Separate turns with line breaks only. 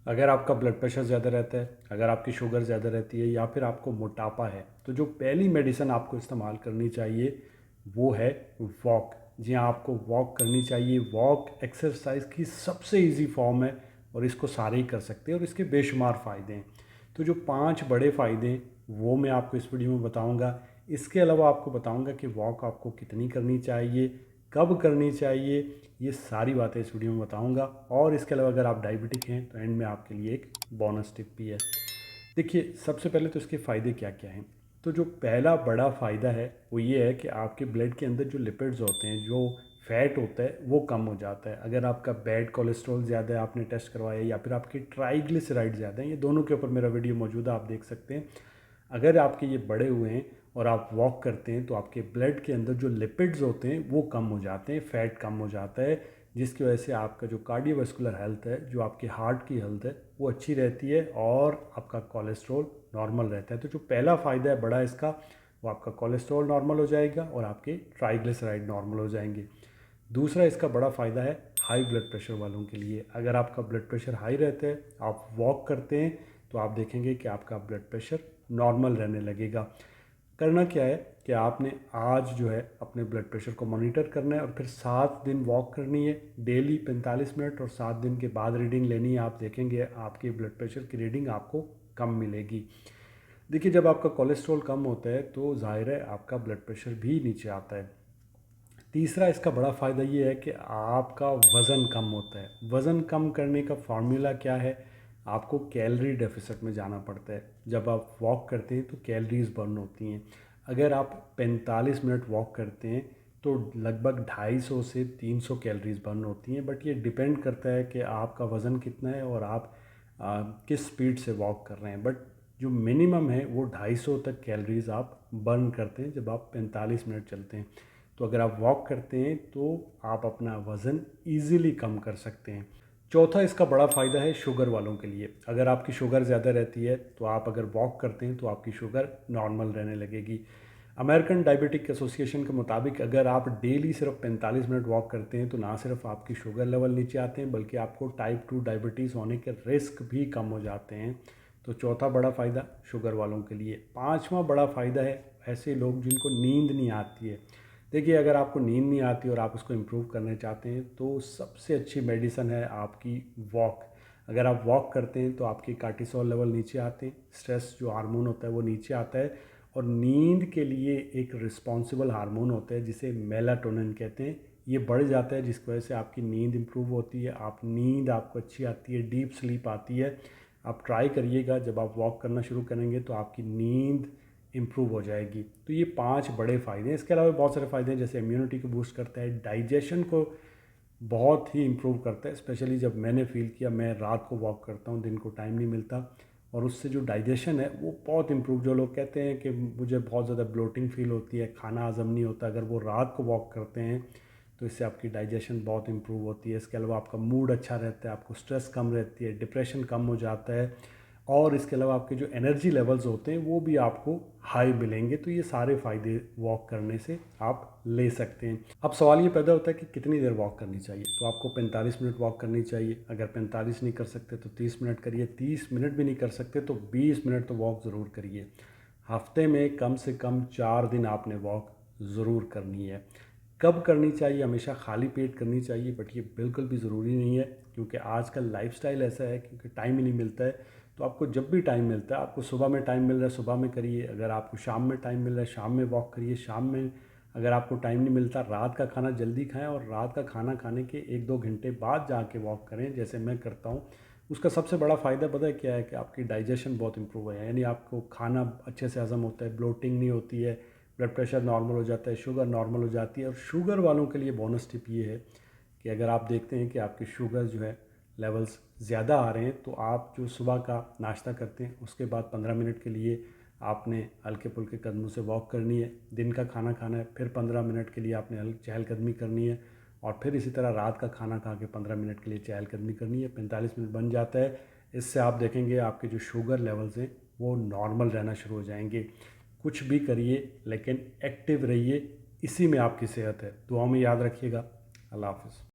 अगर आपका blood pressure ज़्यादा रहता है, अगर आपकी शुगर ज़्यादा रहती है या फिर आपको मोटापा है, तो जो पहली मेडिसिन आपको इस्तेमाल करनी चाहिए वो है वॉक। जी हाँ, आपको वॉक करनी चाहिए। वॉक एक्सरसाइज की सबसे इजी फॉर्म है और इसको सारे ही कर सकते हैं और इसके बेशुमार फ़ायदे हैं। तो जो 5 बड़े फ़ायदे हैं वो मैं आपको इस वीडियो में बताऊंगा। इसके अलावा आपको बताऊंगा कि वॉक आपको कितनी करनी चाहिए, कब करनी चाहिए, ये सारी बातें इस वीडियो में बताऊंगा। और इसके अलावा अगर आप डायबिटिक हैं तो एंड में आपके लिए एक बोनस टिप भी है। देखिए, सबसे पहले तो इसके फ़ायदे क्या क्या हैं। तो जो पहला बड़ा फ़ायदा है वो ये है कि आपके ब्लड के अंदर जो लिपिड्स होते हैं, जो फैट होता है, वो कम हो जाता है। अगर आपका बैड कोलेस्ट्रॉल ज़्यादा है, आपने टेस्ट करवाया, या फिर आपके ट्राइग्लिसराइड ज़्यादा हैं, ये दोनों के ऊपर मेरा वीडियो मौजूद है, आप देख सकते हैं। अगर आपके ये बड़े हुए हैं और आप वॉक करते हैं तो आपके ब्लड के अंदर जो लिपिड्स होते हैं वो कम हो जाते हैं, फैट कम हो जाता है, जिसकी वजह से आपका जो कार्डियोवास्कुलर हेल्थ है, जो आपके हार्ट की हेल्थ है, वो अच्छी रहती है और आपका कोलेस्ट्रॉल नॉर्मल रहता है। तो जो पहला फ़ायदा है बड़ा इसका, वो आपका कोलेस्ट्रॉल नॉर्मल हो जाएगा और आपके ट्राइग्लिसराइड नॉर्मल हो जाएंगे। दूसरा इसका बड़ा फ़ायदा है हाई ब्लड प्रेशर वालों के लिए। अगर आपका ब्लड प्रेशर हाई रहता है, आप वॉक करते हैं, तो आप देखेंगे कि आपका ब्लड प्रेशर नॉर्मल रहने लगेगा। करना क्या है कि आपने आज जो है अपने ब्लड प्रेशर को मॉनिटर करना है और फिर 7 दिन वॉक करनी है डेली 45 मिनट, और 7 दिन के बाद रीडिंग लेनी है। आप देखेंगे आपके ब्लड प्रेशर की रीडिंग आपको कम मिलेगी। देखिए, जब आपका कोलेस्ट्रॉल कम होता है तो ज़ाहिर है आपका ब्लड प्रेशर भी नीचे आता है। तीसरा इसका बड़ा फ़ायदा ये है कि आपका वज़न कम होता है। वज़न कम करने का फार्मूला क्या है? आपको कैलोरी डेफिसिट में जाना पड़ता है। जब आप वॉक करते हैं तो कैलोरीज बर्न होती हैं। अगर आप 45 मिनट वॉक करते हैं तो लगभग 250 से 300 कैलोरीज बर्न होती हैं। बट ये डिपेंड करता है कि आपका वज़न कितना है और आप किस स्पीड से वॉक कर रहे हैं। बट जो मिनिमम है वो 250 तक कैलोरीज आप बर्न करते हैं जब आप 45 मिनट चलते हैं। तो अगर आप वॉक करते हैं तो आप अपना वज़न ईज़िली कम कर सकते हैं। चौथा इसका बड़ा फ़ायदा है शुगर वालों के लिए। अगर आपकी शुगर ज़्यादा रहती है तो आप अगर वॉक करते हैं तो आपकी शुगर नॉर्मल रहने लगेगी। अमेरिकन डायबिटिक एसोसिएशन के मुताबिक अगर आप डेली सिर्फ 45 मिनट वॉक करते हैं तो ना सिर्फ आपकी शुगर लेवल नीचे आते हैं, बल्कि आपको टाइप 2 डायबिटीज़ होने के रिस्क भी कम हो जाते हैं। तो चौथा बड़ा फ़ायदा शुगर वालों के लिए। पाँचवा बड़ा फ़ायदा है ऐसे लोग जिनको नींद नहीं आती है। देखिए, अगर आपको नींद नहीं आती और आप उसको इम्प्रूव करना चाहते हैं तो सबसे अच्छी मेडिसिन है आपकी वॉक। अगर आप वॉक करते हैं तो आपकी कार्टिसोल लेवल नीचे आते हैं, स्ट्रेस जो हार्मोन होता है वो नीचे आता है, और नींद के लिए एक रिस्पॉन्सिबल हार्मोन होता है जिसे मेलाटोनिन कहते हैं, ये बढ़ जाता है, जिसकी वजह से आपकी नींद इम्प्रूव होती है। नींद आपको अच्छी आती है, डीप स्लीप आती है। आप ट्राई करिएगा, जब आप वॉक करना शुरू करेंगे तो आपकी नींद इम्प्रूव हो जाएगी। तो ये 5 बड़े फ़ायदे हैं। इसके अलावा बहुत सारे फ़ायदे हैं, जैसे इम्यूनिटी को बूस्ट करता है, डाइजेशन को बहुत ही इम्प्रूव करता है। स्पेशली जब मैंने फ़ील किया, मैं रात को वॉक करता हूँ, दिन को टाइम नहीं मिलता, और उससे जो डाइजेशन है वो बहुत इम्प्रूव। जो लोग कहते हैं कि मुझे बहुत ज़्यादा ब्लोटिंग फ़ील होती है, खाना हज़म नहीं होता, अगर वो रात को वॉक करते हैं तो इससे आपकी डाइजेशन बहुत इम्प्रूव होती है। इसके अलावा आपका मूड अच्छा रहता है, आपको स्ट्रेस कम रहती है, डिप्रेशन कम हो जाता है, और इसके अलावा आपके जो एनर्जी लेवल्स होते हैं वो भी आपको हाई मिलेंगे। तो ये सारे फ़ायदे वॉक करने से आप ले सकते हैं। अब सवाल ये पैदा होता है कि कितनी देर वॉक करनी चाहिए। तो आपको 45 मिनट वॉक करनी चाहिए। अगर 45 नहीं कर सकते तो 30 मिनट करिए। 30 मिनट भी नहीं कर सकते तो 20 मिनट तो वॉक ज़रूर करिए। हफ्ते में कम से कम 4 दिन आपने वॉक ज़रूर करनी है। कब करनी चाहिए? हमेशा खाली पेट करनी चाहिए, बट ये बिल्कुल भी ज़रूरी नहीं है, क्योंकि आजकल लाइफस्टाइल ऐसा है, क्योंकि टाइम ही नहीं मिलता है। तो आपको जब भी टाइम मिलता है, आपको सुबह में टाइम मिल रहा है सुबह में करिए, अगर आपको शाम में टाइम मिल रहा है शाम में वॉक करिए, शाम में अगर आपको टाइम नहीं मिलता, रात का खाना जल्दी खाएं और रात का खाना खाने के 1-2 घंटे बाद जाके वॉक करें, जैसे मैं करता हूँ। उसका सबसे बड़ा फ़ायदा पता है क्या है? कि आपकी डाइजेशन बहुत इंप्रूव है, यानी आपको खाना अच्छे से हज़म होता है, ब्लोटिंग नहीं होती है, ब्लड प्रेशर नॉर्मल हो जाता है, शुगर नॉर्मल हो जाती है। और शुगर वालों के लिए बोनस टिप ये है कि अगर आप देखते हैं कि आपकी शुगर जो है लेवल्स ज़्यादा आ रहे हैं, तो आप जो सुबह का नाश्ता करते हैं उसके बाद 15 मिनट के लिए आपने हल्के फुल्के कदमों से वॉक करनी है। दिन का खाना खाना है, फिर 15 मिनट के लिए आपने चहलकदमी करनी है, और फिर इसी तरह रात का खाना खा के 15 मिनट के लिए चहलकदमी करनी है। 45 मिनट बन जाता है। इससे आप देखेंगे आपके जो शुगर लेवल्स हैं वो नॉर्मल रहना शुरू हो जाएंगे। कुछ भी करिए लेकिन एक्टिव रहिए, इसी में आपकी सेहत है। दुआ में याद रखिएगा। अल्लाह हाफ़िज़।